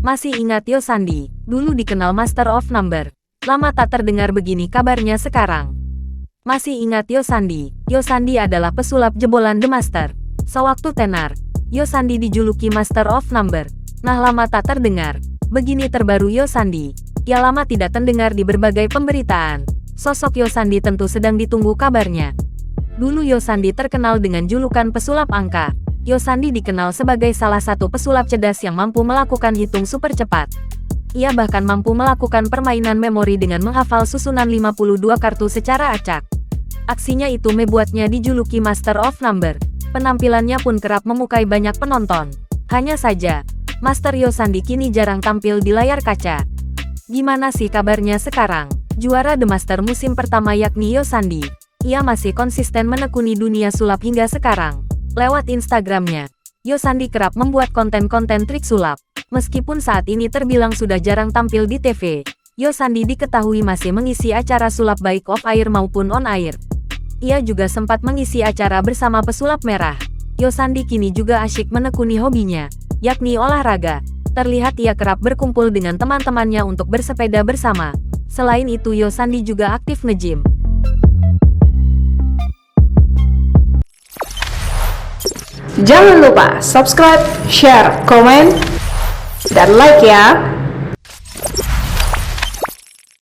Masih ingat Yo Sandi, dulu dikenal Master of Number. Lama tak terdengar begini kabarnya sekarang. Masih ingat Yo Sandi? Yo Sandi adalah pesulap jebolan The Master. Sewaktu tenar, Yo Sandi dijuluki Master of Number. Nah, lama tak terdengar. Begini terbaru Yo Sandi. Ia lama tidak terdengar di berbagai pemberitaan. Sosok Yo Sandi tentu sedang ditunggu kabarnya. Dulu Yo Sandi terkenal dengan julukan pesulap angka. Yo Sandi dikenal sebagai salah satu pesulap cerdas yang mampu melakukan hitung super cepat. Ia bahkan mampu melakukan permainan memori dengan menghafal susunan 52 kartu secara acak. Aksinya itu membuatnya dijuluki Master of Number. Penampilannya pun kerap memukai banyak penonton. Hanya saja, Master Yo Sandi kini jarang tampil di layar kaca. Gimana sih kabarnya sekarang? Juara The Master musim pertama yakni Yo Sandi. Ia masih konsisten menekuni dunia sulap hingga sekarang. Lewat Instagramnya, Yo Sandi kerap membuat konten-konten trik sulap. Meskipun saat ini terbilang sudah jarang tampil di TV, Yo Sandi diketahui masih mengisi acara sulap baik off air maupun on air. Ia juga sempat mengisi acara bersama pesulap merah. Yo Sandi kini juga asyik menekuni hobinya, yakni olahraga. Terlihat ia kerap berkumpul dengan teman-temannya untuk bersepeda bersama. Selain itu Yo Sandi juga aktif nge-gym. Jangan lupa subscribe, share, komen, dan like ya!